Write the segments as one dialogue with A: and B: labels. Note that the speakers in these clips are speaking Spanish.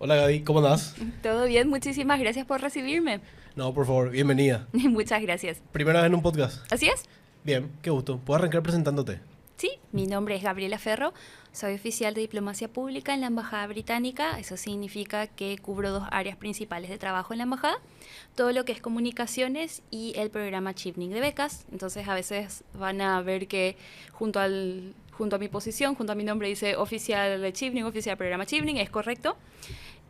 A: Hola Gaby, ¿cómo andás?
B: Todo bien, muchísimas gracias por recibirme.
A: No, por favor, bienvenida.
B: Muchas gracias.
A: Primera vez en un podcast.
B: Así es.
A: Bien, qué gusto. ¿Puedo arrancar presentándote?
B: Sí, mi nombre es Gabriela Ferro, soy oficial de diplomacia pública en la Embajada Británica. Eso significa que cubro dos áreas principales de trabajo en la Embajada, todo lo que es comunicaciones y el programa Chevening de becas. Entonces a veces van a ver que junto a mi posición, junto a mi nombre dice oficial de Chevening, oficial del programa Chevening, es correcto.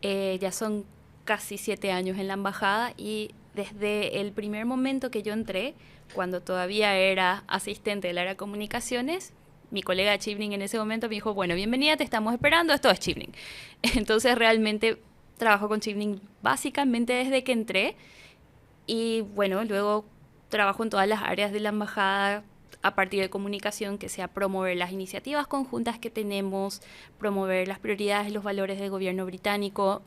B: Ya son casi 7 años en la embajada y desde el primer momento que yo entré, cuando todavía era asistente del área de comunicaciones, mi colega de Chevening en ese momento me dijo, bueno, bienvenida, te estamos esperando, esto es Chevening. Entonces realmente trabajo con Chevening básicamente desde que entré y bueno, luego trabajo en todas las áreas de la embajada a partir de comunicación, que sea promover las iniciativas conjuntas que tenemos, promover las prioridades y los valores del gobierno británico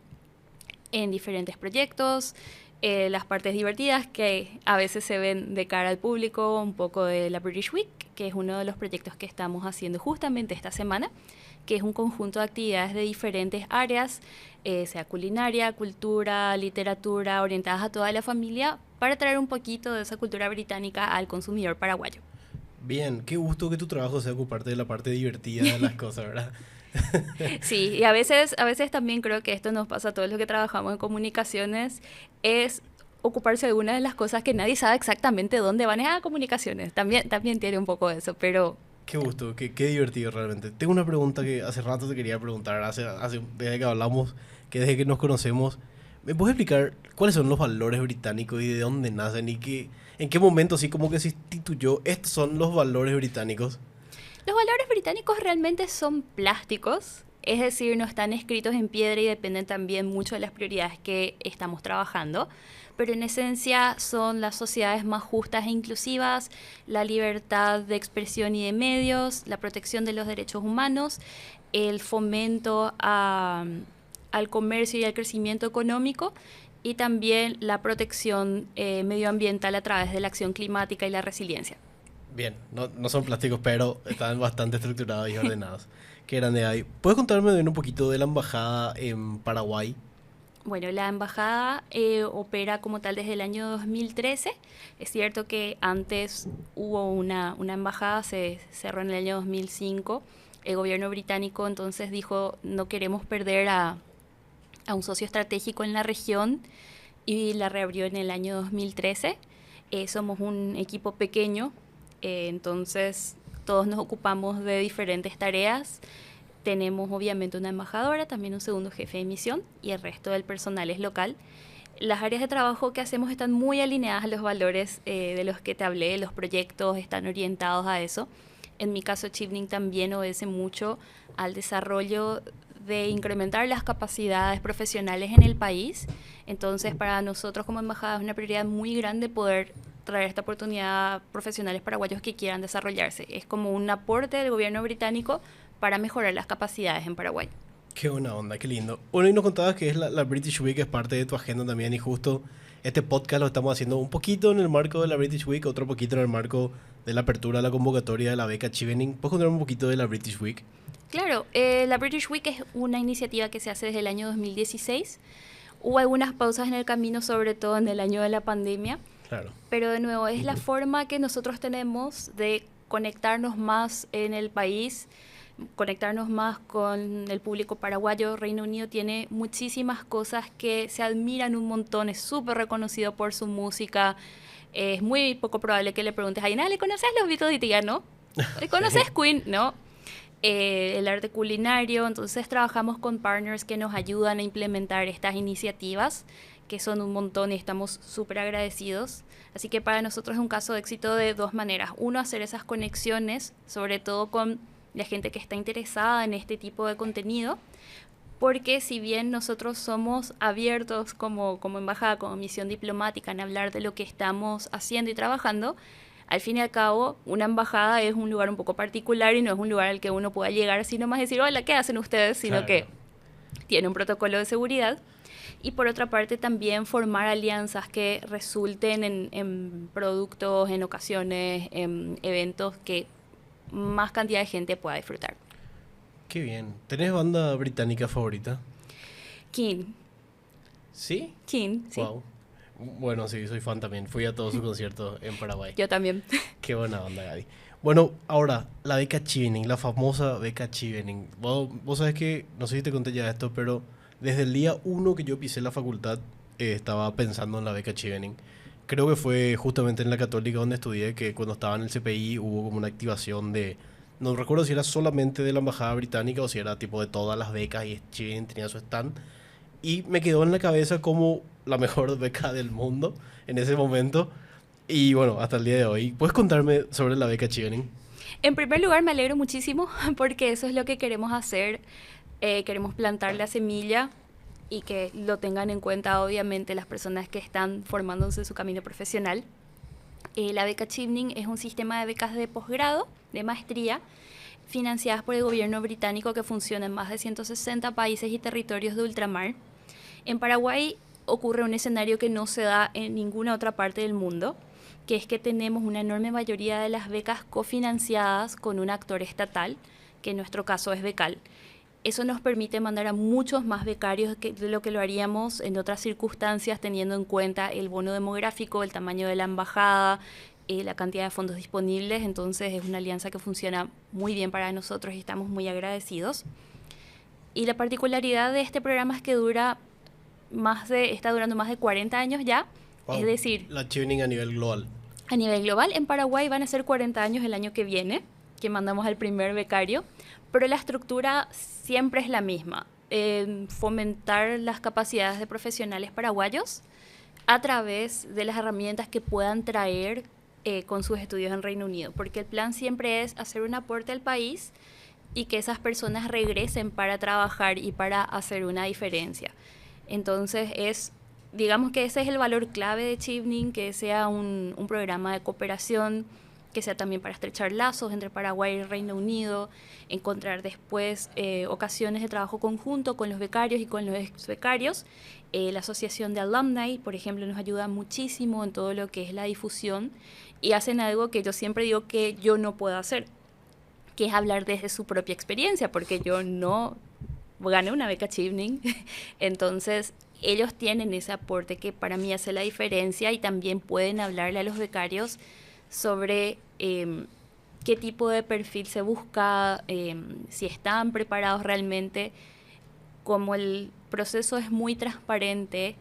B: en diferentes proyectos, las partes divertidas que a veces se ven de cara al público, un poco de la British Week, que es uno de los proyectos que estamos haciendo justamente esta semana, que es un conjunto de actividades de diferentes áreas, sea culinaria, cultura, literatura, orientadas a toda la familia, para traer un poquito de esa cultura británica al consumidor paraguayo.
A: Bien, qué gusto que tu trabajo sea ocuparte de la parte divertida de las cosas, ¿verdad?
B: Sí, y a veces también creo que esto nos pasa a todos los que trabajamos en comunicaciones, es ocuparse de una de las cosas que nadie sabe exactamente dónde van. Comunicaciones, también tiene un poco de eso, pero
A: Qué gusto, qué divertido realmente. Tengo una pregunta que hace rato te quería preguntar, desde que hablamos, que desde que nos conocemos. ¿Me puedes explicar cuáles son los valores británicos y de dónde nacen en qué momento así como que se instituyó, estos son los valores británicos?
B: los valores británicos realmente son plásticos, es decir, no están escritos en piedra y dependen también mucho de las prioridades que estamos trabajando, pero en esencia son las sociedades más justas e inclusivas, la libertad de expresión y de medios, la protección de los derechos humanos, el fomento al comercio y al crecimiento económico y también la protección medioambiental a través de la acción climática y la resiliencia.
A: Bien, no son plásticos, pero están bastante estructurados y ordenados. Qué grande hay. ¿Puedes contarme bien un poquito de la embajada en Paraguay?
B: Bueno, la embajada opera como tal desde el año 2013. Es cierto que antes hubo una embajada, se cerró en el año 2005. El gobierno británico entonces dijo, no queremos perder a un socio estratégico en la región y la reabrió en el año 2013. Somos un equipo pequeño, entonces todos nos ocupamos de diferentes tareas. Tenemos obviamente una embajadora, también un segundo jefe de misión y el resto del personal es local. Las áreas de trabajo que hacemos están muy alineadas a los valores de los que te hablé, los proyectos están orientados a eso. En mi caso, Chevening también obedece mucho al desarrollo de incrementar las capacidades profesionales en el país. Entonces, para nosotros como embajada es una prioridad muy grande poder traer esta oportunidad a profesionales paraguayos que quieran desarrollarse. Es como un aporte del gobierno británico para mejorar las capacidades en Paraguay.
A: Qué buena onda, qué lindo. Bueno, y nos contabas que es la British Week, es parte de tu agenda también, y justo este podcast lo estamos haciendo un poquito en el marco de la British Week, otro poquito en el marco de la apertura de la convocatoria de la beca Chevening. ¿Puedes contarme un poquito de la British Week?
B: Claro, la British Week es una iniciativa que se hace desde el año 2016. Hubo algunas pausas en el camino, sobre todo en el año de la pandemia,
A: Claro.
B: pero de nuevo es la forma que nosotros tenemos de conectarnos más en el país, conectarnos más con el público paraguayo. Reino Unido tiene muchísimas cosas que se admiran un montón, es súper reconocido por su música. Es muy poco probable que le preguntes a alguien, ¿le conoces los Beatles? Y te diga, no. ¿Le conoces
A: Sí.
B: Queen? No. El arte culinario, entonces trabajamos con partners que nos ayudan a implementar estas iniciativas, que son un montón y estamos súper agradecidos. Así que para nosotros es un caso de éxito de dos maneras. Uno, hacer esas conexiones, sobre todo con la gente que está interesada en este tipo de contenido, porque si bien nosotros somos abiertos como embajada, como misión diplomática en hablar de lo que estamos haciendo y trabajando, al fin y al cabo una embajada es un lugar un poco particular y no es un lugar al que uno pueda llegar así nomás decir, hola, ¿qué hacen ustedes? Sino que
A: Claro.
B: tiene un protocolo de seguridad. Y por otra parte también formar alianzas que resulten en productos, en ocasiones, en eventos que más cantidad de gente pueda disfrutar.
A: Qué bien. ¿Tenés banda británica favorita?
B: King.
A: ¿Sí?
B: King, sí.
A: Wow. Bueno, sí, soy fan también. Fui a todos sus conciertos en Paraguay.
B: Yo también.
A: Qué buena onda, Gaby. Bueno, ahora, la beca Chevening, la famosa beca Chevening. Vos sabés que, no sé si te conté ya esto, pero desde el día uno que yo pisé la facultad, estaba pensando en la beca Chevening. Creo que fue justamente en la Católica donde estudié, que cuando estaba en el CPI hubo como una activación de... No recuerdo si era solamente de la Embajada Británica o si era tipo de todas las becas y Chevening tenía su stand. Y me quedó en la cabeza como la mejor beca del mundo en ese momento. Y bueno, hasta el día de hoy. ¿Puedes contarme sobre la beca Chevening?
B: En primer lugar, me alegro muchísimo porque eso es lo que queremos hacer. Queremos plantar la semilla y que lo tengan en cuenta, obviamente, las personas que están formándose en su camino profesional. La beca Chevening es un sistema de becas de posgrado, de maestría, financiadas por el gobierno británico que funciona en más de 160 países y territorios de ultramar. En Paraguay ocurre un escenario que no se da en ninguna otra parte del mundo, que es que tenemos una enorme mayoría de las becas cofinanciadas con un actor estatal, que en nuestro caso es Becal. Eso nos permite mandar a muchos más becarios de lo que lo haríamos en otras circunstancias, teniendo en cuenta el bono demográfico, el tamaño de la embajada, la cantidad de fondos disponibles. Entonces es una alianza que funciona muy bien para nosotros y estamos muy agradecidos. Y la particularidad de este programa es que está durando más de 40 años ya.
A: Wow.
B: Es decir,
A: La Chevening a nivel global.
B: a nivel global, en Paraguay van a ser 40 años el año que viene, que mandamos al primer becario, pero la estructura siempre es la misma. Fomentar las capacidades de profesionales paraguayos a través de las herramientas que puedan traer con sus estudios en Reino Unido, porque el plan siempre es hacer un aporte al país y que esas personas regresen para trabajar y para hacer una diferencia. Entonces digamos que ese es el valor clave de Chevening, que sea un programa de cooperación, que sea también para estrechar lazos entre Paraguay y Reino Unido, encontrar después ocasiones de trabajo conjunto con los becarios y con los ex becarios. La asociación de alumni, por ejemplo, nos ayuda muchísimo en todo lo que es la difusión y hacen algo que yo siempre digo que yo no puedo hacer, que es hablar desde su propia experiencia, porque yo no gané una beca Chevening. Entonces ellos tienen ese aporte que para mí hace la diferencia y también pueden hablarle a los becarios sobre qué tipo de perfil se busca, si están preparados realmente. Como el proceso es muy transparente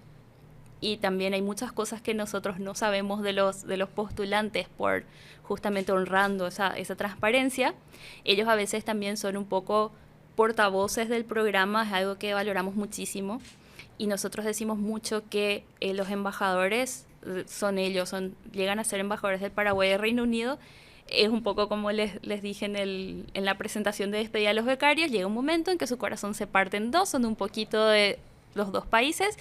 B: y también hay muchas cosas que nosotros no sabemos de los postulantes por justamente honrando esa transparencia, ellos a veces también son un poco portavoces del programa, es algo que valoramos muchísimo. Y nosotros decimos mucho que los embajadores llegan a ser embajadores del Paraguay y del Reino Unido. Es un poco como les dije en la presentación de despedida a los becarios, llega un momento en que su corazón se parte en dos, son un poquito de los dos países,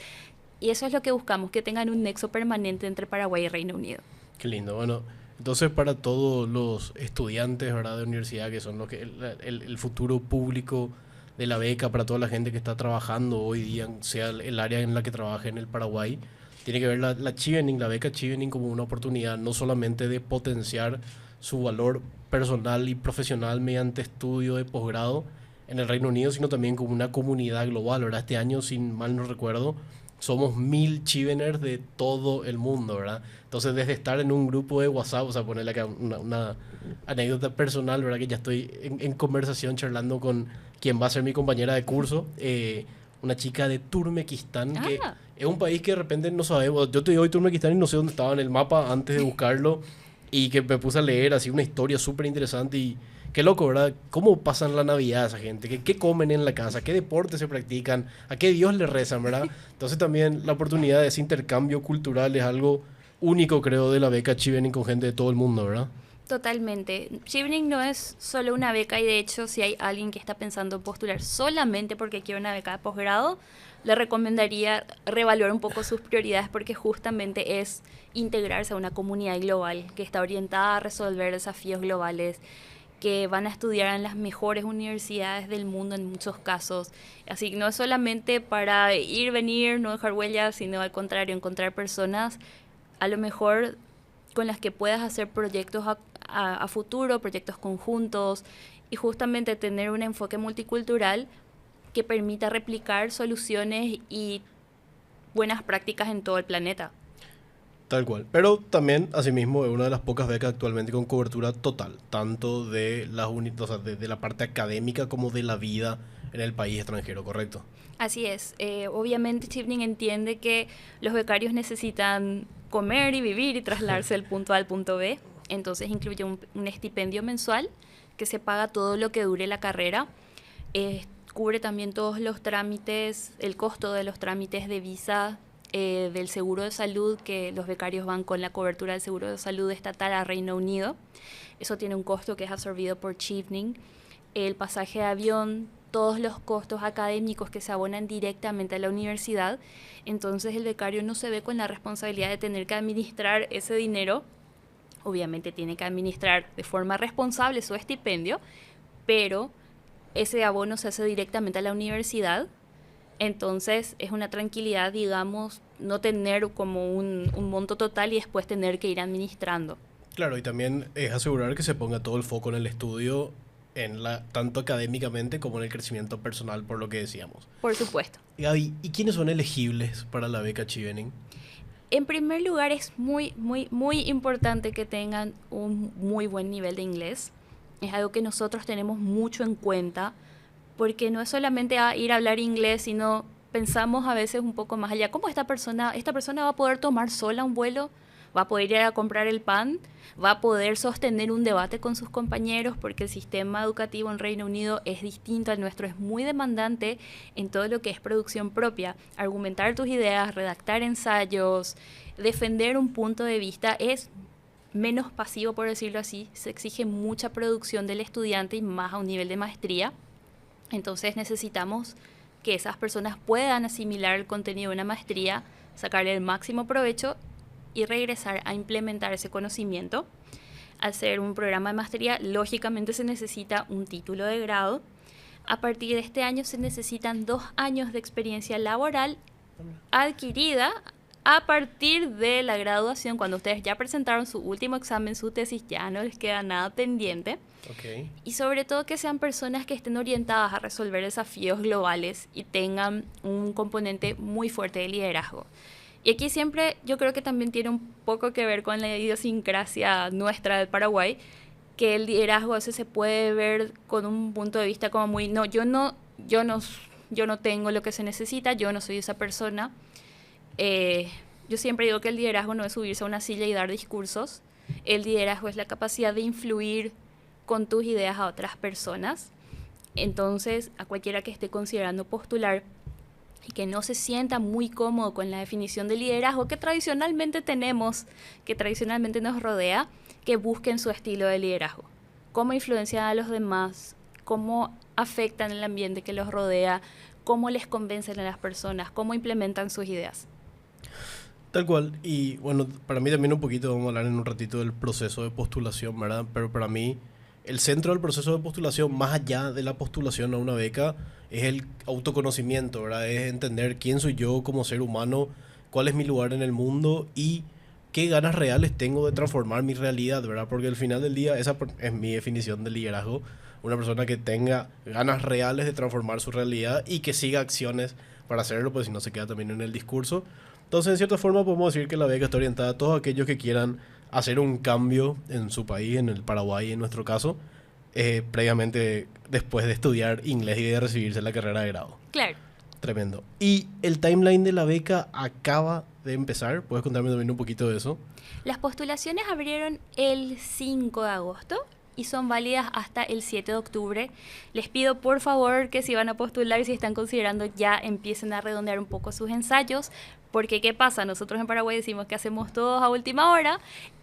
B: y eso es lo que buscamos, que tengan un nexo permanente entre Paraguay y Reino Unido.
A: Qué lindo. Bueno, entonces para todos los estudiantes, ¿verdad?, de universidad, que son los que el futuro público de la beca, para toda la gente que está trabajando hoy día, sea el área en la que trabaje en el Paraguay, tiene que ver la Chevening, la beca Chevening, como una oportunidad no solamente de potenciar su valor personal y profesional mediante estudio de posgrado en el Reino Unido, sino también como una comunidad global, ¿verdad? Este año, sin mal no recuerdo, somos 1000 Cheveners de todo el mundo, ¿verdad? Entonces, desde estar en un grupo de WhatsApp, o sea, ponerle acá una anécdota personal, ¿verdad? Que ya estoy en conversación charlando con quien va a ser mi compañera de curso, una chica de Turmequistán, que es un país que de repente no sabemos. Yo te digo hoy Turmequistán y no sé dónde estaba en el mapa antes de buscarlo, y que me puse a leer así una historia súper interesante y qué loco, ¿verdad? ¿Cómo pasan la Navidad esa gente? ¿Qué comen en la casa? ¿Qué deportes se practican? ¿A qué Dios le rezan, verdad? Entonces también la oportunidad de ese intercambio cultural es algo único, creo, de la beca Chevening con gente de todo el mundo, ¿verdad?
B: Totalmente. Chevening no es solo una beca, y de hecho si hay alguien que está pensando en postular solamente porque quiere una beca de posgrado, le recomendaría reevaluar un poco sus prioridades, porque justamente es integrarse a una comunidad global que está orientada a resolver desafíos globales, que van a estudiar en las mejores universidades del mundo en muchos casos. Así que no es solamente para ir, venir, no dejar huellas, sino al contrario, encontrar personas a lo mejor con las que puedas hacer proyectos a futuro, proyectos conjuntos, y justamente tener un enfoque multicultural que permita replicar soluciones y buenas prácticas en todo el planeta.
A: Tal cual. Pero también, asimismo, es una de las pocas becas actualmente con cobertura total, tanto de o sea, de la parte académica como de la vida en el país extranjero, ¿correcto?
B: Así es. Obviamente Chipning entiende que los becarios necesitan comer y vivir y trasladarse del punto A al punto B. Entonces incluye un estipendio mensual que se paga todo lo que dure la carrera. Cubre también todos los trámites, el costo de los trámites de visa, del seguro de salud, que los becarios van con la cobertura del seguro de salud estatal a Reino Unido. Eso tiene un costo que es absorbido por Chipning. El pasaje de avión, todos los costos académicos que se abonan directamente a la universidad. Entonces el becario no se ve con la responsabilidad de tener que administrar ese dinero. Obviamente tiene que administrar de forma responsable su estipendio, pero ese abono se hace directamente a la universidad. Entonces es una tranquilidad, digamos, no tener como un monto total y después tener que ir administrando.
A: Claro, y también es asegurar que se ponga todo el foco en el estudio, tanto académicamente como en el crecimiento personal, por lo que decíamos.
B: Por supuesto.
A: Y Gaby, ¿y quiénes son elegibles para la beca Chevening?
B: En primer lugar, es muy, muy, muy importante que tengan un muy buen nivel de inglés. Es algo que nosotros tenemos mucho en cuenta, porque no es solamente ir a hablar inglés, sino pensamos a veces un poco más allá. ¿Cómo esta persona va a poder tomar sola un vuelo? ¿Va a poder ir a comprar el pan? ¿Va a poder sostener un debate con sus compañeros? Porque el sistema educativo en Reino Unido es distinto al nuestro, es muy demandante en todo lo que es producción propia. Argumentar tus ideas, redactar ensayos, defender un punto de vista es menos pasivo, por decirlo así. Se exige mucha producción del estudiante y más a un nivel de maestría. Entonces necesitamos que esas personas puedan asimilar el contenido de una maestría, sacarle el máximo provecho y regresar a implementar ese conocimiento. Al ser un programa de maestría, lógicamente se necesita un título de grado. A partir de este año se necesitan 2 años de experiencia laboral adquirida a partir de la graduación. Cuando ustedes ya presentaron su último examen, su tesis, ya no les queda nada pendiente.
A: Okay.
B: Y sobre todo que sean personas que estén orientadas a resolver desafíos globales y tengan un componente muy fuerte de liderazgo. Y aquí siempre yo creo que también tiene un poco que ver con la idiosincrasia nuestra del Paraguay, que el liderazgo a veces se puede ver con un punto de vista como muy, no, yo no tengo lo que se necesita, yo no soy esa persona. Yo siempre digo que el liderazgo no es subirse a una silla y dar discursos. El liderazgo es la capacidad de influir con tus ideas a otras personas. Entonces, a cualquiera que esté considerando postular y que no se sienta muy cómodo con la definición de liderazgo que tradicionalmente tenemos, que tradicionalmente nos rodea, que busquen su estilo de liderazgo. Cómo influencian a los demás, cómo afectan el ambiente que los rodea, cómo les convencen a las personas, cómo implementan sus ideas.
A: Tal cual. Y bueno, para mí también un poquito, vamos a hablar en un ratito del proceso de postulación, ¿verdad? Pero para mí el centro del proceso de postulación, más allá de la postulación a una beca, es el autoconocimiento, ¿verdad? Es entender quién soy yo como ser humano, cuál es mi lugar en el mundo y qué ganas reales tengo de transformar mi realidad, ¿verdad? Porque al final del día, esa es mi definición de liderazgo. Una persona que tenga ganas reales de transformar su realidad y que siga acciones para hacerlo, pues si no se queda también en el discurso. Entonces, en cierta forma, podemos decir que la beca está orientada a todos aquellos que quieran hacer un cambio en su país, en el Paraguay en nuestro caso, previamente después de estudiar inglés y de recibirse en la carrera de grado.
B: Claro.
A: Tremendo. Y el timeline de la beca acaba de empezar. ¿Puedes contarme también un poquito de eso?
B: Las postulaciones abrieron el 5 de agosto y son válidas hasta el 7 de octubre. Les pido por favor que si van a postular y si están considerando ya empiecen a redondear un poco sus ensayos, porque ¿qué pasa? Nosotros en Paraguay decimos que hacemos todos a última hora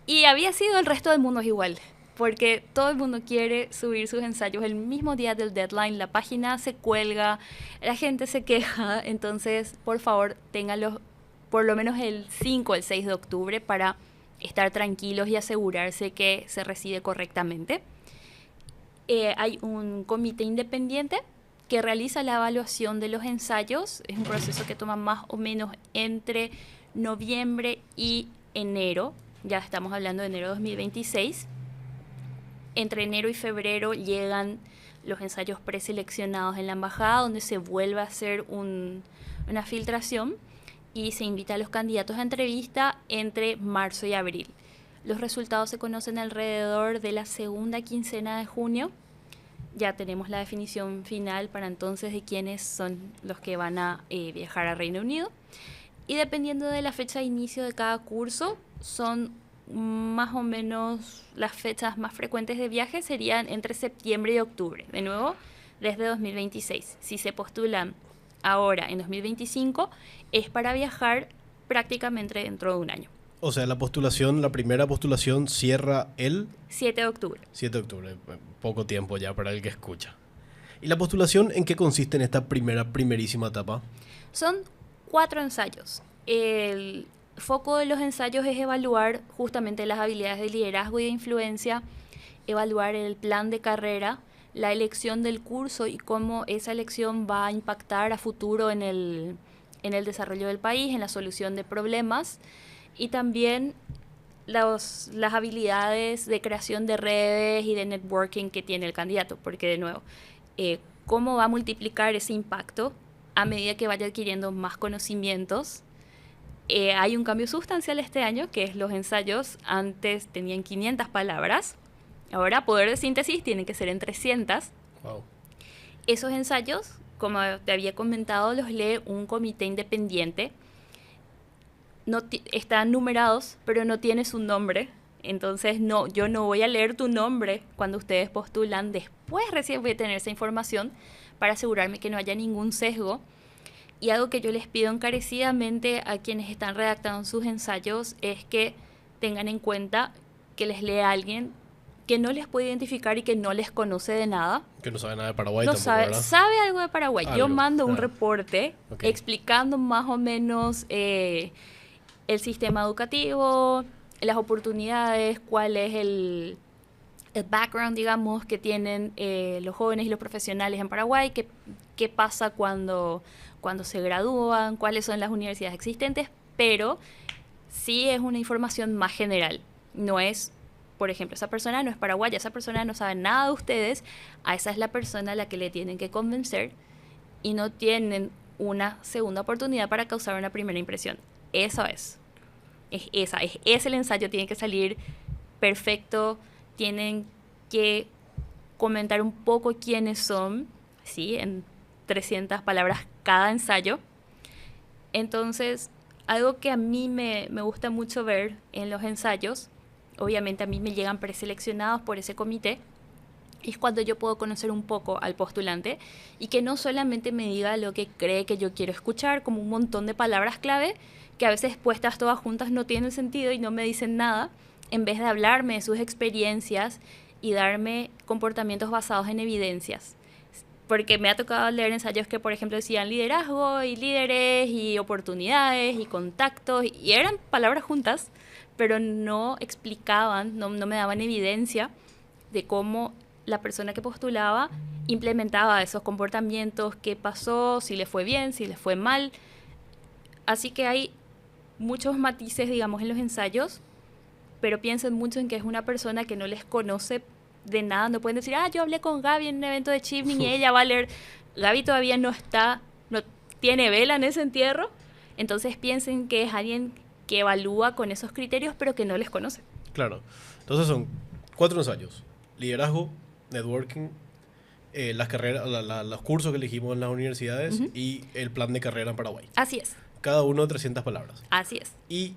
B: y había sido el resto del mundo igual, porque todo el mundo quiere subir sus ensayos el mismo día del deadline, la página se cuelga, la gente se queja, entonces por favor ténganlos por lo menos el 5 o el 6 de octubre para estar tranquilos y asegurarse que se recibe correctamente. Hay un comité independiente que realiza la evaluación de los ensayos. Es un proceso que toma más o menos entre noviembre y enero. Ya estamos hablando de enero de 2026. Entre enero y febrero llegan los ensayos preseleccionados en la embajada, donde se vuelve a hacer una filtración y se invita a los candidatos a entrevista entre marzo y abril. Los resultados se conocen alrededor de la segunda quincena de junio. Ya tenemos la definición final para entonces de quiénes son los que van a viajar a Reino Unido. Y dependiendo de la fecha de inicio de cada curso, son más o menos las fechas más frecuentes de viaje serían entre septiembre y octubre. De nuevo, desde 2026. Si se postulan ahora en 2025, es para viajar prácticamente dentro de un año.
A: O sea, la primera postulación cierra el
B: 7 de octubre.
A: 7 de octubre, poco tiempo ya para el que escucha. ¿Y la postulación en qué consiste en esta primerísima etapa?
B: Son 4 ensayos. El foco de los ensayos es evaluar justamente las habilidades de liderazgo y de influencia, evaluar el plan de carrera, la elección del curso y cómo esa elección va a impactar a futuro en el desarrollo del país, en la solución de problemas, y también las habilidades de creación de redes y de networking que tiene el candidato, porque de nuevo, cómo va a multiplicar ese impacto a medida que vaya adquiriendo más conocimientos. Hay un cambio sustancial este año, que es los ensayos antes tenían 500 palabras, ahora poder de síntesis tienen que ser en 300.
A: Wow.
B: Esos ensayos, como te había comentado, los lee un comité independiente. Están numerados, pero no tiene su nombre. Entonces yo no voy a leer tu nombre cuando ustedes postulan. Después recién voy a tener esa información para asegurarme que no haya ningún sesgo. Y algo que yo les pido encarecidamente a quienes están redactando sus ensayos es que tengan en cuenta que les lea alguien que no les puede identificar y que no les conoce de nada.
A: Que no sabe nada de Paraguay
B: no
A: tampoco,
B: sabe,
A: ¿verdad?
B: sabe algo de Paraguay.
A: Algo,
B: Yo mando un reporte
A: Okay.
B: explicando más o menos el sistema educativo, las oportunidades, cuál es el background, digamos, que tienen los jóvenes y los profesionales en Paraguay, qué pasa cuando se gradúan, cuáles son las universidades existentes, pero sí es una información más general. No es, por ejemplo, esa persona no es paraguaya, esa persona no sabe nada de ustedes, a esa es la persona a la que le tienen que convencer y no tienen una segunda oportunidad para causar una primera impresión. Eso es el ensayo, tiene que salir perfecto, tienen que comentar un poco quiénes son, ¿sí? En 300 palabras cada ensayo. Entonces, algo que a mí me gusta mucho ver en los ensayos, obviamente a mí me llegan preseleccionados por ese comité, es cuando yo puedo conocer un poco al postulante y que no solamente me diga lo que cree que yo quiero escuchar, como un montón de palabras clave que a veces puestas todas juntas no tienen sentido y no me dicen nada, en vez de hablarme de sus experiencias y darme comportamientos basados en evidencias. Porque me ha tocado leer ensayos que, por ejemplo, decían liderazgo y líderes y oportunidades y contactos, y eran palabras juntas, pero no explicaban, no me daban evidencia de cómo la persona que postulaba implementaba esos comportamientos, qué pasó, si le fue bien, si le fue mal. Así que hay muchos matices, digamos, en los ensayos, pero piensen mucho en que es una persona que no les conoce de nada. No pueden decir, yo hablé con Gaby en un evento de Chipning y ella va a leer. Gaby todavía no tiene vela en ese entierro, entonces piensen que es alguien que evalúa con esos criterios, pero que no les conoce.
A: Claro. Entonces son 4 ensayos: liderazgo, networking, las carreras, los cursos que elegimos en las universidades y el plan de carrera en Paraguay.
B: Así es.
A: Cada uno de 300 palabras.
B: Así es.
A: Y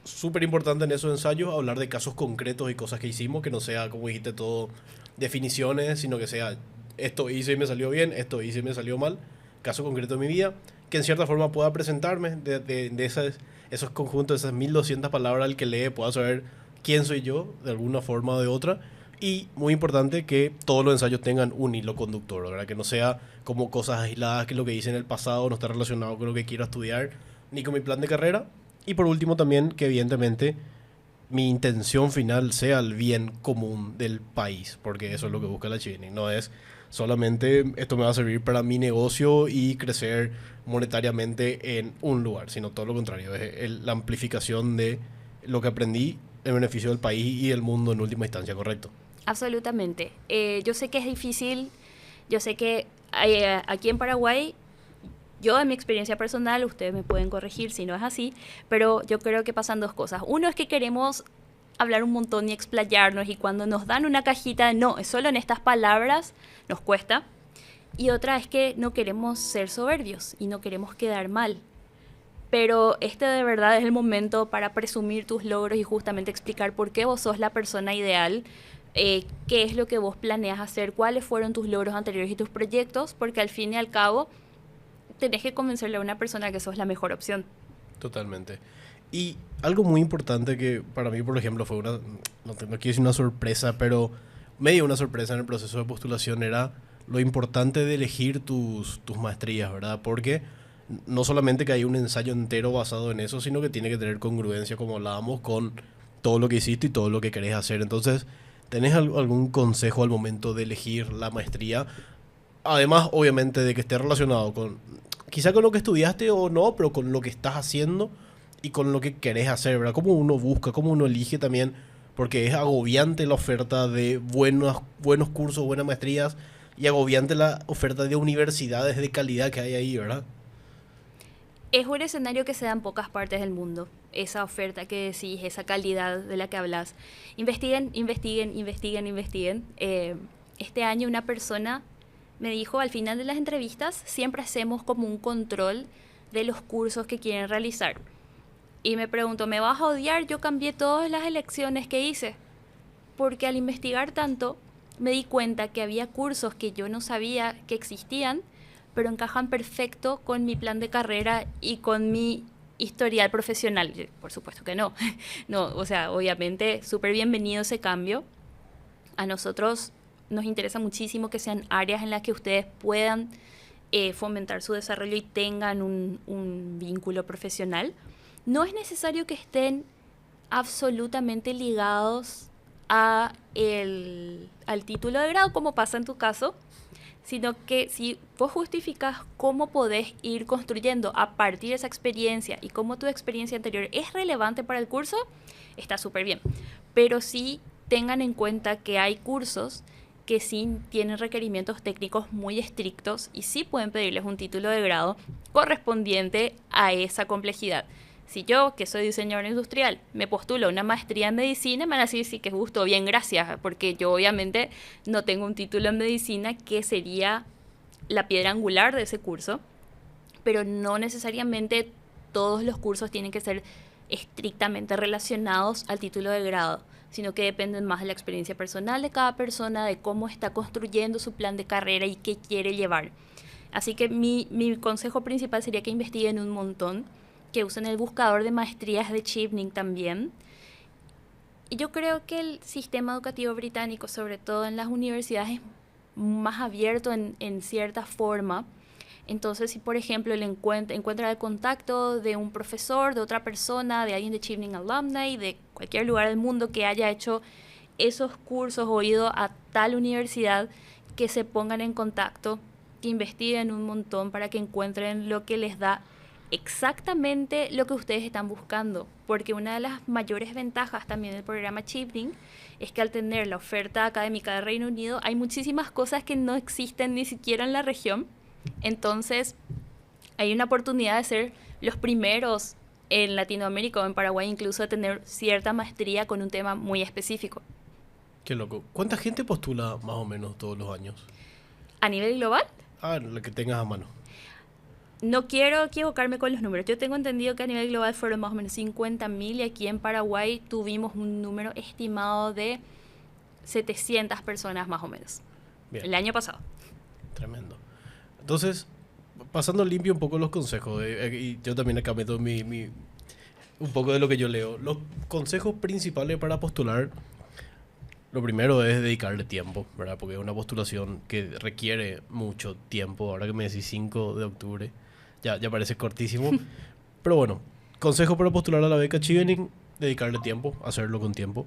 A: súper importante en esos ensayos hablar de casos concretos y cosas que hicimos, que no sea, como dijiste, todo definiciones, sino que sea esto hice y me salió bien, esto hice y me salió mal, caso concreto de mi vida, que en cierta forma pueda presentarme de esos conjuntos, esas 1200 palabras, al que lee pueda saber quién soy yo, de alguna forma o de otra. Y muy importante que todos los ensayos tengan un hilo conductor, ¿verdad? Que no sea como cosas aisladas, que lo que hice en el pasado no está relacionado con lo que quiero estudiar, ni con mi plan de carrera. Y por último también que evidentemente mi intención final sea el bien común del país, porque eso es lo que busca la Chivini. No es solamente esto me va a servir para mi negocio y crecer monetariamente en un lugar, sino todo lo contrario, es la amplificación de lo que aprendí en beneficio del país y del mundo en última instancia, ¿correcto?
B: Absolutamente. Yo sé que es difícil, yo sé que aquí en Paraguay, yo en mi experiencia personal, ustedes me pueden corregir si no es así, pero yo creo que pasan dos cosas. Uno es que queremos hablar un montón y explayarnos y cuando nos dan una cajita, no, es solo en estas palabras, nos cuesta. Y otra es que no queremos ser soberbios y no queremos quedar mal. Pero este de verdad es el momento para presumir tus logros y justamente explicar por qué vos sos la persona ideal, qué es lo que vos planeas hacer, cuáles fueron tus logros anteriores y tus proyectos, porque al fin y al cabo tenés que convencerle a una persona que sos la mejor opción.
A: Totalmente. Y algo muy importante que para mí, por ejemplo, fue no quiero decir una sorpresa, pero medio una sorpresa en el proceso de postulación era lo importante de elegir tus maestrías, ¿verdad? Porque no solamente que hay un ensayo entero basado en eso, sino que tiene que tener congruencia, como hablábamos, con todo lo que hiciste y todo lo que querés hacer. Entonces, ¿tenés algún consejo al momento de elegir la maestría? Además, obviamente, de que esté relacionado con, quizá con lo que estudiaste o no, pero con lo que estás haciendo y con lo que querés hacer, ¿verdad? Cómo uno busca, cómo uno elige también, porque es agobiante la oferta de buenos cursos, buenas maestrías, y agobiante la oferta de universidades de calidad que hay ahí, ¿verdad?
B: Es un escenario que se da en pocas partes del mundo, esa oferta que decís, esa calidad de la que hablas. Investiguen, investiguen, investiguen, investiguen. Este año una persona me dijo, al final de las entrevistas, siempre hacemos como un control de los cursos que quieren realizar. Y me preguntó, ¿me vas a odiar? Yo cambié todas las elecciones que hice. Porque al investigar tanto, me di cuenta que había cursos que yo no sabía que existían, pero encajan perfecto con mi plan de carrera y con mi historial profesional. Por supuesto que no. No, o sea, obviamente, súper bienvenido ese cambio. A nosotros nos interesa muchísimo que sean áreas en las que ustedes puedan fomentar su desarrollo y tengan un vínculo profesional. No es necesario que estén absolutamente ligados al título de grado, como pasa en tu caso, sino que si vos justificas cómo podés ir construyendo a partir de esa experiencia y cómo tu experiencia anterior es relevante para el curso, está súper bien. Pero sí tengan en cuenta que hay cursos que sí tienen requerimientos técnicos muy estrictos y sí pueden pedirles un título de grado correspondiente a esa complejidad. Si yo, que soy diseñador industrial, me postulo a una maestría en medicina, me van a decir sí que es justo, bien, gracias, porque yo obviamente no tengo un título en medicina que sería la piedra angular de ese curso, pero no necesariamente todos los cursos tienen que ser estrictamente relacionados al título de grado, sino que dependen más de la experiencia personal de cada persona, de cómo está construyendo su plan de carrera y qué quiere llevar. Así que mi consejo principal sería que investiguen un montón, que usen el buscador de maestrías de Chevening también. Y yo creo que el sistema educativo británico, sobre todo en las universidades, es más abierto en cierta forma. Entonces, si por ejemplo encuentra el contacto de un profesor, de otra persona, de alguien de Chevening Alumni, de cualquier lugar del mundo que haya hecho esos cursos o ido a tal universidad, que se pongan en contacto, que investiguen un montón para que encuentren lo que les da exactamente lo que ustedes están buscando, porque una de las mayores ventajas también del programa Chevening es que al tener la oferta académica de Reino Unido hay muchísimas cosas que no existen ni siquiera en la región, entonces hay una oportunidad de ser los primeros en Latinoamérica o en Paraguay incluso de tener cierta maestría con un tema muy específico.
A: Qué loco. ¿Cuánta gente postula más o menos todos los años?
B: A nivel global,
A: Lo que tengas a mano.
B: no quiero equivocarme con los números. Yo tengo entendido que a nivel global fueron más o menos 50.000 y aquí en Paraguay tuvimos un número estimado de 700 personas más o menos. Bien. El año pasado.
A: Tremendo. Entonces, pasando limpio un poco los consejos, y yo también acá meto un poco de lo que yo leo. Los consejos principales para postular, lo primero es dedicarle tiempo, ¿verdad? Porque es una postulación que requiere mucho tiempo. Ahora que me decís 5 de octubre, ya parece cortísimo. Pero bueno, consejo para postular a la beca Chevening, dedicarle tiempo, hacerlo con tiempo.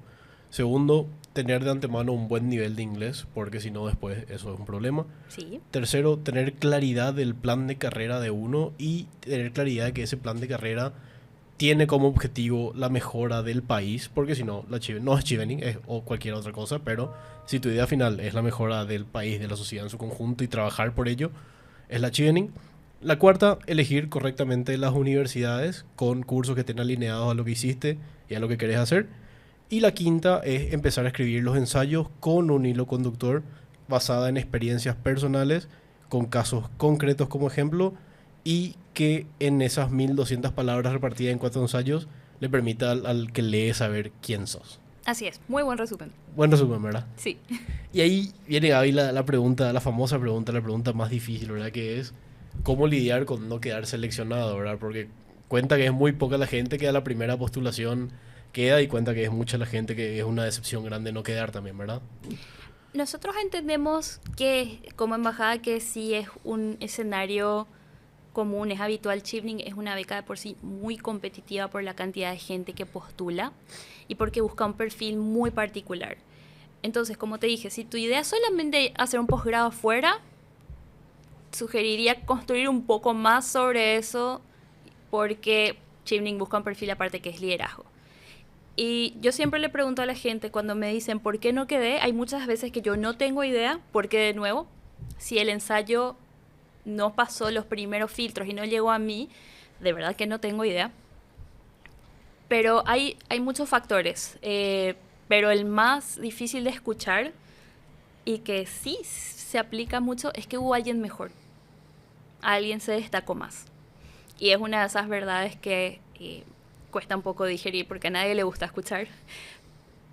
A: Segundo, tener de antemano un buen nivel de inglés, porque si no después eso es un problema.
B: Sí.
A: Tercero, tener claridad del plan de carrera de uno y tener claridad de que ese plan de carrera tiene como objetivo la mejora del país, porque si no, no es chevening o cualquier otra cosa, pero si tu idea final es la mejora del país, de la sociedad en su conjunto y trabajar por ello, es la chevening. La cuarta, elegir correctamente las universidades con cursos que estén alineados a lo que hiciste y a lo que querés hacer. Y la quinta es empezar a escribir los ensayos con un hilo conductor basada en experiencias personales, con casos concretos como ejemplo, y que en esas 1200 palabras repartidas en 4 ensayos le permita al que lee saber quién sos.
B: Así es, muy buen resumen.
A: Buen resumen, ¿verdad?
B: Sí.
A: Y ahí viene Gaby la pregunta, la famosa pregunta, la pregunta más difícil, ¿verdad? Que es cómo lidiar con no quedar seleccionado, ¿verdad? Porque cuenta que es muy poca la gente que a la primera postulación queda y cuenta que es mucha la gente que es una decepción grande no quedar también, ¿verdad?
B: Nosotros entendemos que como embajada que sí es un escenario común, es habitual. Chevening es una beca de por sí muy competitiva por la cantidad de gente que postula y porque busca un perfil muy particular. Entonces, como te dije, si tu idea es solamente hacer un posgrado afuera, sugeriría construir un poco más sobre eso porque Chevening busca un perfil aparte que es liderazgo. Y yo siempre le pregunto a la gente cuando me dicen ¿por qué no quedé? Hay muchas veces que yo no tengo idea porque, de nuevo, si el ensayo no pasó los primeros filtros y no llegó a mí, de verdad que no tengo idea. Pero hay muchos factores, pero el más difícil de escuchar y que sí se aplica mucho es que hubo alguien mejor. Alguien se destacó más. Y es una de esas verdades que cuesta un poco digerir porque a nadie le gusta escuchar.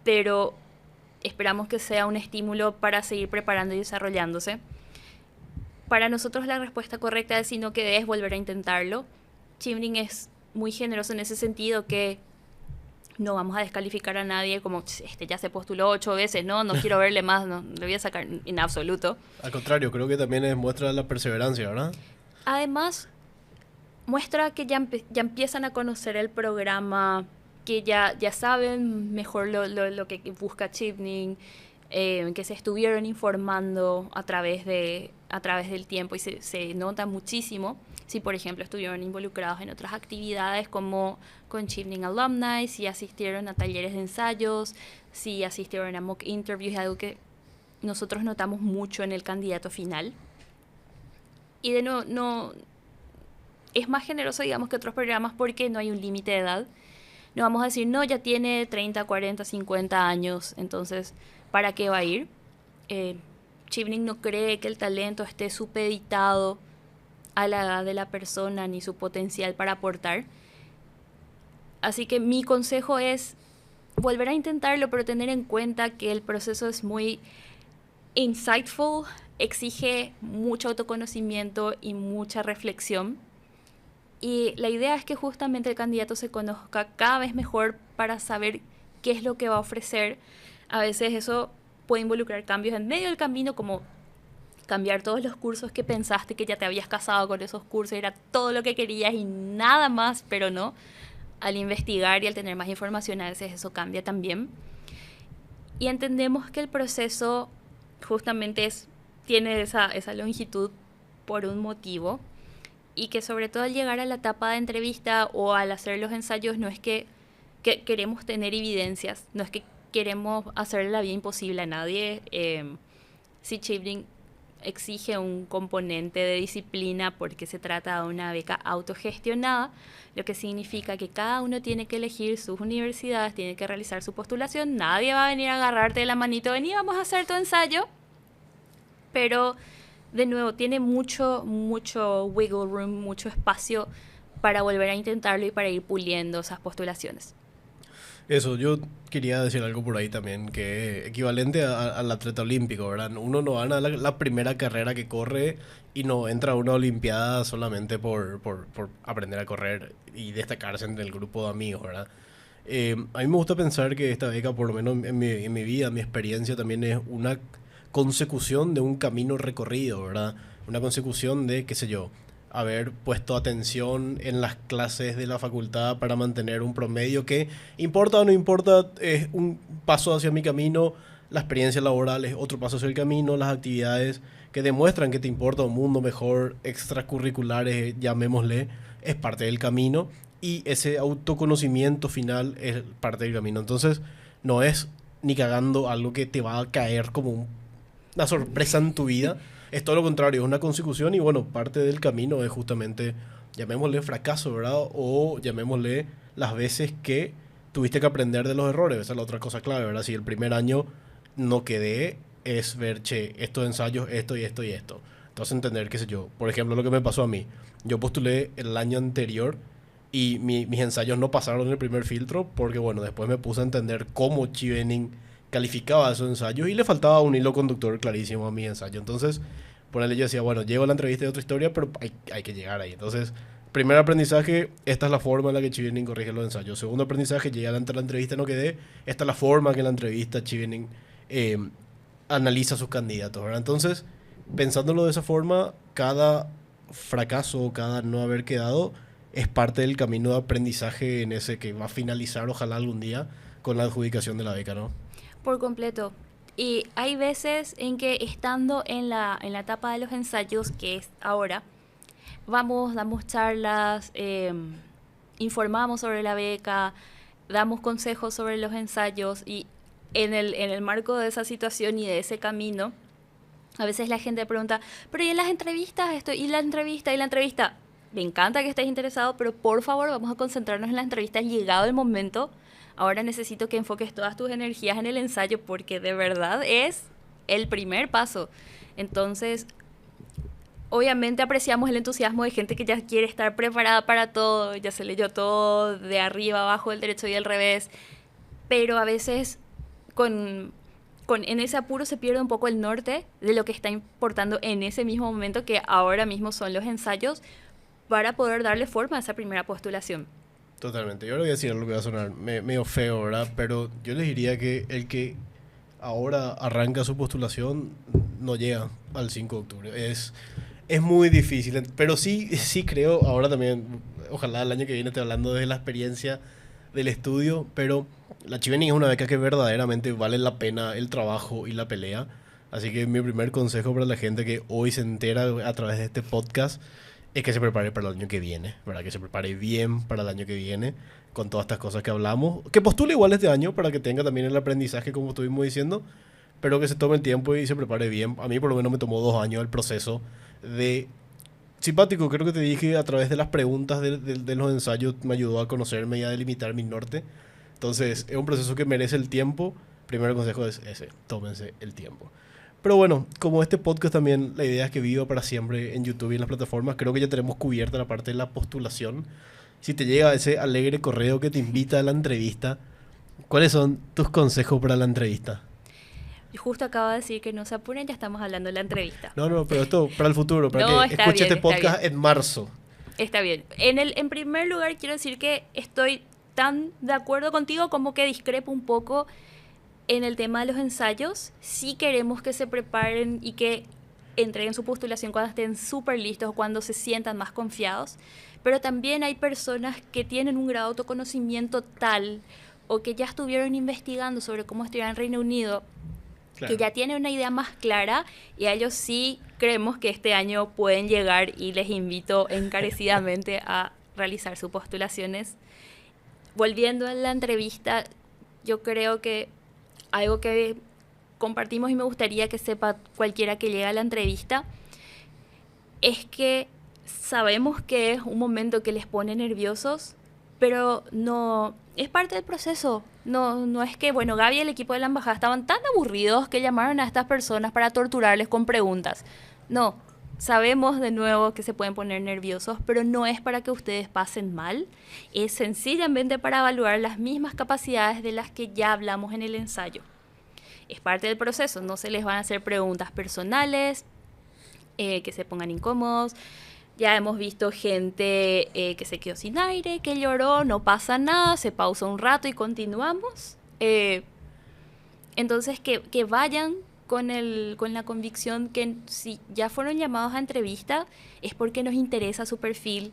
B: Pero esperamos que sea un estímulo para seguir preparando y desarrollándose. Para nosotros la respuesta correcta es si no quedé es volver a intentarlo. Chevening es muy generoso en ese sentido que no vamos a descalificar a nadie como ya se postuló 8 veces, no quiero verle más, no le voy a sacar en absoluto.
A: Al contrario, creo que también muestra la perseverancia, ¿verdad?
B: Además, muestra que ya empiezan a conocer el programa, que ya saben mejor lo que busca Chevening, que se estuvieron informando a través del tiempo y se nota muchísimo si, por ejemplo, estuvieron involucrados en otras actividades como con Chevening Alumni, si asistieron a talleres de ensayos, si asistieron a mock interviews, algo que nosotros notamos mucho en el candidato final. Y de nuevo, no es más generoso, digamos, que otros programas porque no hay un límite de edad. No vamos a decir, no, ya tiene 30, 40, 50 años, entonces, ¿para qué va a ir? Chevening no cree que el talento esté supeditado a la edad de la persona ni su potencial para aportar. Así que mi consejo es volver a intentarlo, pero tener en cuenta que el proceso es muy insightful, exige mucho autoconocimiento y mucha reflexión. Y la idea es que justamente el candidato se conozca cada vez mejor para saber qué es lo que va a ofrecer. A veces eso puede involucrar cambios en medio del camino, como cambiar todos los cursos que pensaste que ya te habías casado con esos cursos, era todo lo que querías y nada más, pero no. Al investigar y al tener más información, a veces eso cambia también. Y entendemos que el proceso justamente tiene esa longitud por un motivo, y que sobre todo al llegar a la etapa de entrevista o al hacer los ensayos no es que queremos tener evidencias, no es que queremos hacerle la vida imposible a nadie. Si Chevening exige un componente de disciplina porque se trata de una beca autogestionada, lo que significa que cada uno tiene que elegir sus universidades, tiene que realizar su postulación, nadie va a venir a agarrarte de la manito, vení, vamos a hacer tu ensayo, pero de nuevo tiene mucho wiggle room, mucho espacio para volver a intentarlo y para ir puliendo esas postulaciones.
A: Eso, yo quería decir algo por ahí también, que es equivalente al atleta olímpico, ¿verdad? Uno no gana la primera carrera que corre y no entra a una olimpiada solamente por aprender a correr y destacarse entre el grupo de amigos, ¿verdad? A mí me gusta pensar que esta beca, por lo menos en mi vida, mi experiencia, también es una consecución de un camino recorrido, ¿verdad? Una consecución de, qué sé yo, haber puesto atención en las clases de la facultad para mantener un promedio que, importa o no importa, es un paso hacia mi camino. La experiencia laboral es otro paso hacia el camino. Las actividades que demuestran que te importa un mundo mejor, extracurriculares, llamémosle, es parte del camino. y ese autoconocimiento final es parte del camino. Entonces, no es ni cagando algo que te va a caer como una sorpresa en tu vida. Es todo lo contrario, es una consecución y bueno, parte del camino es justamente, llamémosle fracaso, ¿verdad? O llamémosle las veces que tuviste que aprender de los errores. Esa es la otra cosa clave, ¿verdad? Si el primer año no quedé, es ver, che, estos ensayos, esto y esto y esto. Entonces entender, qué sé yo, por ejemplo, lo que me pasó a mí. Yo postulé el año anterior y mis ensayos no pasaron el primer filtro porque, bueno, después me puse a entender cómo Chevening calificaba esos ensayos y le faltaba un hilo conductor clarísimo a mi ensayo. Entonces, por yo decía, bueno, llego a la entrevista de otra historia, pero hay que llegar ahí. Entonces, primer aprendizaje, esta es la forma en la que Chevening corrige los ensayos. Segundo aprendizaje, llegué a la entrevista, no quedé. Esta es la forma que en la entrevista Chevening analiza sus candidatos, ¿verdad? Entonces, pensándolo de esa forma, cada fracaso, cada no haber quedado, es parte del camino de aprendizaje en ese que va a finalizar, ojalá algún día, con la adjudicación de la beca, ¿no?
B: Por completo. Y hay veces en que estando en la etapa de los ensayos, que es ahora, damos charlas, informamos sobre la beca, damos consejos sobre los ensayos y en el marco de esa situación y de ese camino, a veces la gente pregunta, pero ¿y en las entrevistas esto? ¿Y la entrevista? ¿Y la entrevista? Me encanta que estés interesado, pero por favor vamos a concentrarnos en las entrevistas. Llegado el momento, ahora necesito que enfoques todas tus energías en el ensayo porque de verdad es el primer paso. Entonces, obviamente apreciamos el entusiasmo de gente que ya quiere estar preparada para todo, ya se leyó todo de arriba, abajo, del derecho y del revés, pero a veces en ese apuro se pierde un poco el norte de lo que está importando en ese mismo momento, que ahora mismo son los ensayos, para poder darle forma a esa primera postulación.
A: Totalmente. Yo le voy a decir algo que va a sonar medio feo, ¿verdad? Pero yo les diría que el que ahora arranca su postulación no llega al 5 de octubre. Es muy difícil, pero sí creo, ahora también, ojalá el año que viene esté hablando de la experiencia del estudio, pero la Chevening es una beca que verdaderamente vale la pena el trabajo y la pelea. Así que mi primer consejo para la gente que hoy se entera a través de este podcast es que se prepare para el año que viene, ¿verdad? Que se prepare bien para el año que viene con todas estas cosas que hablamos. Que postule igual este año para que tenga también el aprendizaje, como estuvimos diciendo, pero que se tome el tiempo y se prepare bien. A mí por lo menos me tomó 2 años el proceso de... Simpático, creo que te dije a través de las preguntas de los ensayos me ayudó a conocerme y a delimitar mi norte. Entonces, es un proceso que merece el tiempo. Primer consejo es ese, tómense el tiempo. Pero bueno, como este podcast también, la idea es que viva para siempre en YouTube y en las plataformas, creo que ya tenemos cubierta la parte de la postulación. Si te llega ese alegre correo que te invita a la entrevista, ¿cuáles son tus consejos para la entrevista?
B: Justo acabo de decir que no se apuren, ya estamos hablando de la entrevista.
A: No, pero esto para el futuro, para
B: No,
A: que escuche este podcast en marzo.
B: Está bien. En primer lugar, quiero decir que estoy tan de acuerdo contigo como que discrepo un poco en el tema de los ensayos. Sí queremos que se preparen y que entreguen su postulación cuando estén súper listos o cuando se sientan más confiados. Pero también hay personas que tienen un grado de autoconocimiento tal o que ya estuvieron investigando sobre cómo estudiar en Reino Unido, claro, que ya tienen una idea más clara y a ellos sí creemos que este año pueden llegar y les invito encarecidamente a realizar sus postulaciones. Volviendo a la entrevista, yo creo que algo que compartimos y me gustaría que sepa cualquiera que llegue a la entrevista es que sabemos que es un momento que les pone nerviosos, pero no es parte del proceso. No es que, bueno, Gaby y el equipo de la embajada estaban tan aburridos que llamaron a estas personas para torturarles con preguntas. No, sabemos de nuevo que se pueden poner nerviosos, pero no es para que ustedes pasen mal, es sencillamente para evaluar las mismas capacidades de las que ya hablamos en el ensayo. Es parte del proceso, no se les van a hacer preguntas personales, que se pongan incómodos. Ya hemos visto gente que se quedó sin aire, que lloró, no pasa nada, se pausa un rato y continuamos. Entonces que vayan con la convicción que si ya fueron llamados a entrevista es porque nos interesa su perfil.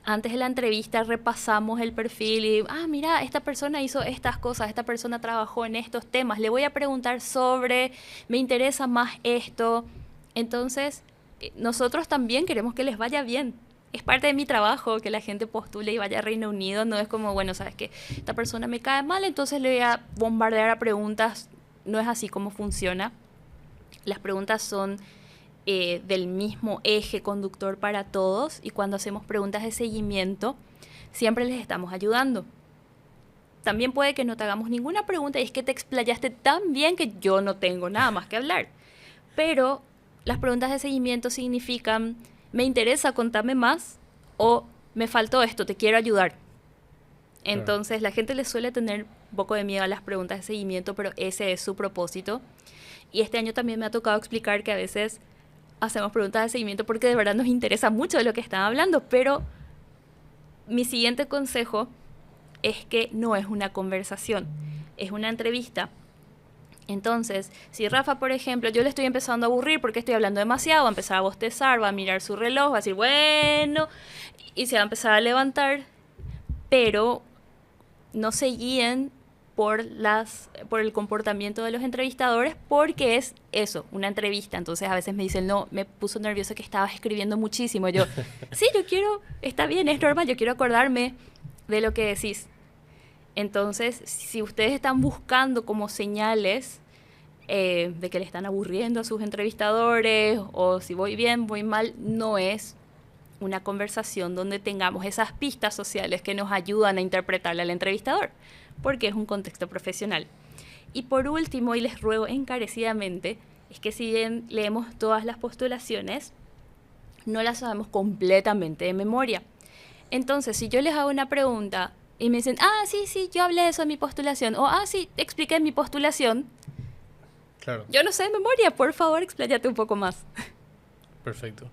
B: Antes de la entrevista repasamos el perfil y, mira, esta persona hizo estas cosas, esta persona trabajó en estos temas, le voy a preguntar sobre, me interesa más esto. Entonces, nosotros también queremos que les vaya bien. es parte de mi trabajo que la gente postule y vaya a Reino Unido. No es como, bueno, sabes que esta persona me cae mal, entonces le voy a bombardear a preguntas. No es así como funciona. Las preguntas son del mismo eje conductor para todos, y cuando hacemos preguntas de seguimiento siempre les estamos ayudando. También puede que no te hagamos ninguna pregunta y es que te explayaste tan bien que yo no tengo nada más que hablar. Pero las preguntas de seguimiento significan: me interesa, contame más, o me faltó esto, te quiero ayudar. Entonces la gente le suele tener un poco de miedo a las preguntas de seguimiento, pero ese es su propósito. Y este año también me ha tocado explicar que a veces hacemos preguntas de seguimiento porque de verdad nos interesa mucho de lo que están hablando, pero mi siguiente consejo es que no es una conversación, es una entrevista. Entonces, si Rafa, por ejemplo, yo le estoy empezando a aburrir porque estoy hablando demasiado, va a empezar a bostezar, va a mirar su reloj, va a decir, bueno, y se va a empezar a levantar, pero no se guíen por el comportamiento de los entrevistadores, porque es eso, una entrevista. Entonces a veces me dicen, no, me puso nervioso que estabas escribiendo muchísimo. Yo, sí, yo quiero, está bien, es normal, yo quiero acordarme de lo que decís. Entonces, si ustedes están buscando como señales de que le están aburriendo a sus entrevistadores, o si voy bien, voy mal, no es una conversación donde tengamos esas pistas sociales que nos ayudan a interpretarle al entrevistador, porque es un contexto profesional. Y por último, y les ruego encarecidamente, es que si bien leemos todas las postulaciones, no las sabemos completamente de memoria. Entonces, si yo les hago una pregunta y me dicen, sí, yo hablé de eso en mi postulación, o sí, expliqué en mi postulación,
A: claro,
B: yo no sé de memoria, por favor, expláyate un poco más.
A: perfecto.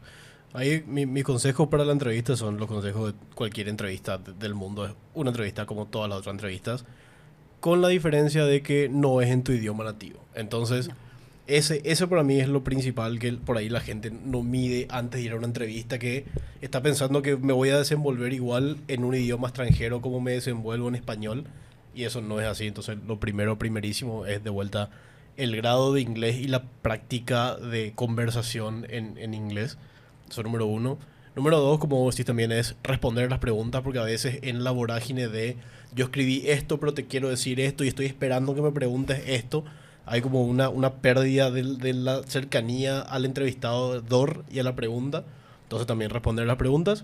A: Ahí mis consejos para la entrevista son los consejos de cualquier entrevista del mundo. Es una entrevista como todas las otras entrevistas, con la diferencia de que no es en tu idioma nativo. Entonces, no. Ese para mí es lo principal, que por ahí la gente no mide antes de ir a una entrevista, que está pensando que me voy a desenvolver igual en un idioma extranjero como me desenvuelvo en español, y eso no es así. Entonces, lo primerísimo es de vuelta el grado de inglés y la práctica de conversación en inglés. Eso número 1. Número 2, como vos decís también, es responder las preguntas, porque a veces en la vorágine de yo escribí esto, pero te quiero decir esto y estoy esperando que me preguntes esto, hay como una pérdida de la cercanía al entrevistador y a la pregunta. Entonces también responder las preguntas.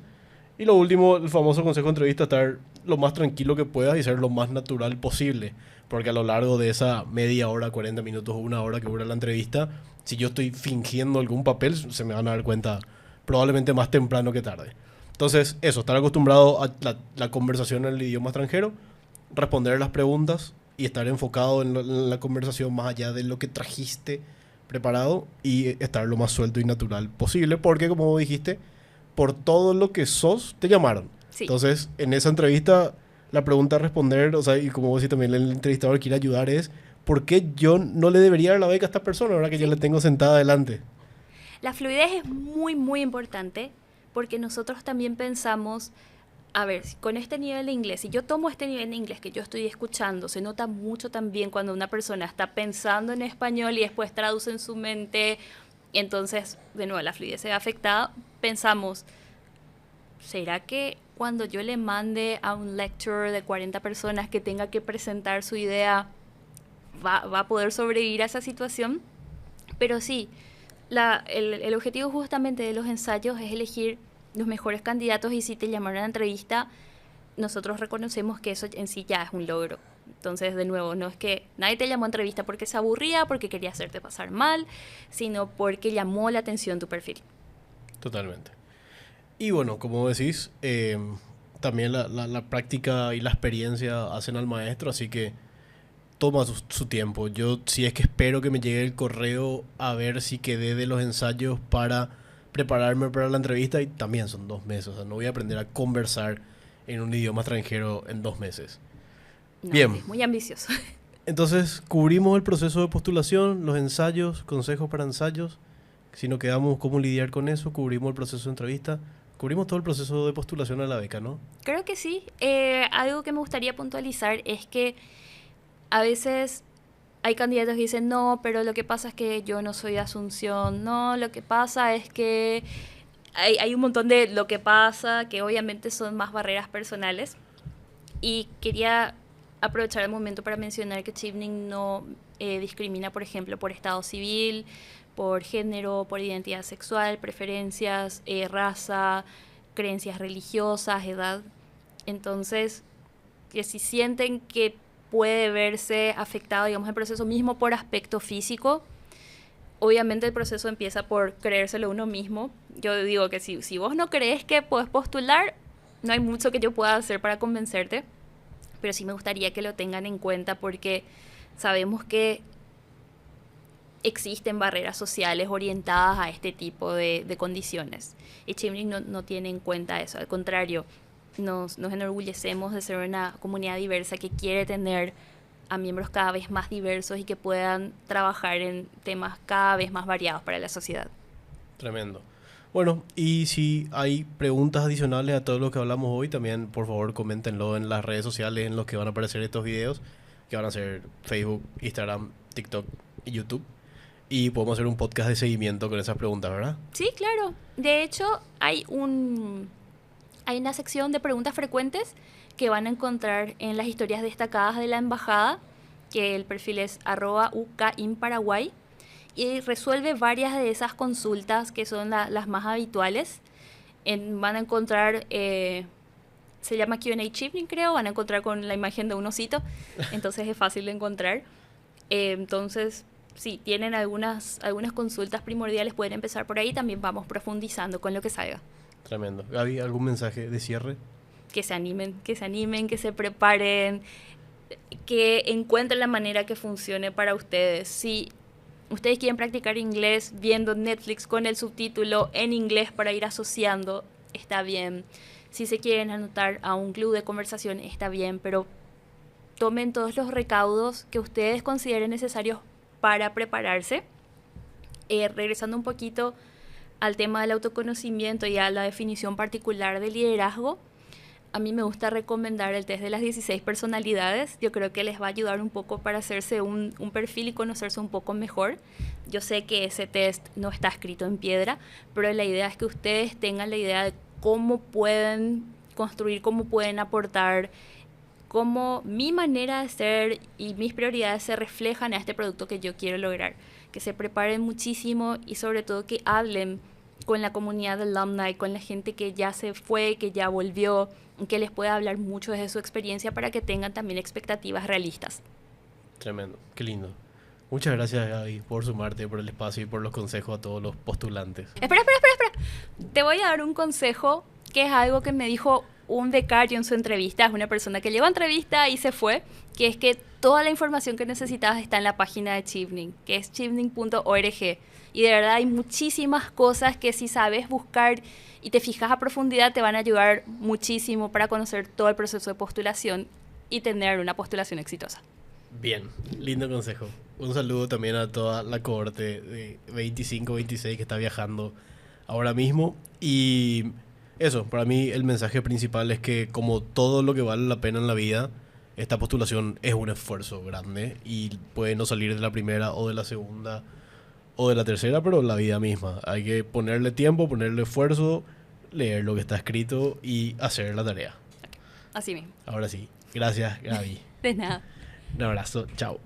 A: Y lo último, el famoso consejo de entrevista, estar lo más tranquilo que puedas y ser lo más natural posible. Porque a lo largo de esa media hora, 40 minutos o una hora que dura la entrevista, si yo estoy fingiendo algún papel, se me van a dar cuenta probablemente más temprano que tarde. Entonces, eso, estar acostumbrado a la conversación en el idioma extranjero, responder las preguntas y estar enfocado en la conversación más allá de lo que trajiste preparado, y estar lo más suelto y natural posible, porque como vos dijiste, por todo lo que sos, te llamaron. Sí. Entonces, en esa entrevista, la pregunta a responder, o sea, y como vos decís también, el entrevistador quiere ayudar, es ¿por qué yo no le debería dar la beca a esta persona ahora que yo le tengo sentada adelante?
B: La fluidez es muy, muy importante, porque nosotros también pensamos, a ver, con este nivel de inglés, si yo tomo este nivel de inglés que yo estoy escuchando, se nota mucho también cuando una persona está pensando en español y después traduce en su mente, entonces, de nuevo, la fluidez se ve afectada. Pensamos, ¿será que cuando yo le mande a un lecture de 40 personas que tenga que presentar su idea, va a poder sobrevivir a esa situación? Pero sí, el objetivo justamente de los ensayos es elegir los mejores candidatos, y si te llamaron a la entrevista, nosotros reconocemos que eso en sí ya es un logro. Entonces, de nuevo, no es que nadie te llamó a entrevista porque se aburría, porque quería hacerte pasar mal, sino porque llamó la atención tu perfil.
A: Totalmente. Y bueno, como decís, también la práctica y la experiencia hacen al maestro, así que toma su tiempo. Yo sí es que espero que me llegue el correo a ver si quedé de los ensayos para prepararme para la entrevista, y también son 2 meses. O sea, no voy a aprender a conversar en un idioma extranjero en 2 meses.
B: No, bien. Es muy ambicioso.
A: Entonces, cubrimos el proceso de postulación, los ensayos, consejos para ensayos. Si nos quedamos cómo lidiar con eso, cubrimos el proceso de entrevista. Cubrimos todo el proceso de postulación a la beca, ¿no?
B: Creo que sí. Algo que me gustaría puntualizar es que a veces hay candidatos que dicen, no, pero lo que pasa es que yo no soy de Asunción, no, lo que pasa es que hay un montón de lo que pasa, que obviamente son más barreras personales. Y quería aprovechar el momento para mencionar que Chevening no discrimina, por ejemplo, por estado civil, por género, por identidad sexual, preferencias, raza, creencias religiosas, edad. Entonces, que si sienten que puede verse afectado, digamos, el proceso mismo por aspecto físico, obviamente el proceso empieza por creérselo uno mismo. Yo digo que si vos no crees que podés postular, no hay mucho que yo pueda hacer para convencerte, pero sí me gustaría que lo tengan en cuenta porque sabemos que existen barreras sociales orientadas a este tipo de condiciones. Y Chevening no tiene en cuenta eso, al contrario, nos enorgullecemos de ser una comunidad diversa que quiere tener a miembros cada vez más diversos y que puedan trabajar en temas cada vez más variados para la sociedad.
A: Tremendo. Bueno, y si hay preguntas adicionales a todo lo que hablamos hoy, también por favor coméntenlo en las redes sociales en los que van a aparecer estos videos, que van a ser Facebook, Instagram, TikTok y YouTube. Y podemos hacer un podcast de seguimiento con esas preguntas, ¿verdad?
B: Sí, claro. De hecho, hay una sección de preguntas frecuentes que van a encontrar en las historias destacadas de la embajada, que el perfil es @ucainparaguay, y resuelve varias de esas consultas que son las más habituales. Van a encontrar, se llama Q&A Chevening, creo, van a encontrar con la imagen de un osito, entonces es fácil de encontrar. Entonces, si tienen algunas consultas primordiales, pueden empezar por ahí, también vamos profundizando con lo que salga.
A: Tremendo. Gaby, ¿algún mensaje de cierre?
B: Que se animen, que se preparen, que encuentren la manera que funcione para ustedes. Si ustedes quieren practicar inglés viendo Netflix con el subtítulo en inglés para ir asociando, está bien. Si se quieren anotar a un club de conversación, está bien, pero tomen todos los recaudos que ustedes consideren necesarios para prepararse. Regresando un poquito al tema del autoconocimiento y a la definición particular de liderazgo, a mí me gusta recomendar el test de las 16 personalidades. Yo creo que les va a ayudar un poco para hacerse un perfil y conocerse un poco mejor. Yo sé que ese test no está escrito en piedra, pero la idea es que ustedes tengan la idea de cómo pueden construir, cómo pueden aportar, cómo mi manera de ser y mis prioridades se reflejan a este producto que yo quiero lograr. Que se preparen muchísimo y sobre todo que hablen con la comunidad de alumni, con la gente que ya se fue, que ya volvió, que les pueda hablar mucho de su experiencia para que tengan también expectativas realistas.
A: Tremendo, qué lindo. Muchas gracias, Gaby, por sumarte, por el espacio y por los consejos a todos los postulantes.
B: Espera. Te voy a dar un consejo que es algo que me dijo un becario en su entrevista. Es una persona que llevó entrevista y se fue, que es que toda la información que necesitabas está en la página de Chevening, que es chevening.org. Y de verdad hay muchísimas cosas que si sabes buscar y te fijas a profundidad te van a ayudar muchísimo para conocer todo el proceso de postulación y tener una postulación exitosa.
A: Bien, lindo consejo. Un saludo también a toda la cohorte de 25-26 que está viajando ahora mismo. Y eso, para mí el mensaje principal es que como todo lo que vale la pena en la vida, esta postulación es un esfuerzo grande y puede no salir de la primera o de la segunda o de la tercera, pero la vida misma. Hay que ponerle tiempo, ponerle esfuerzo, leer lo que está escrito y hacer la tarea.
B: Así mismo.
A: Ahora sí, gracias, Gaby.
B: De nada.
A: Un abrazo, chao.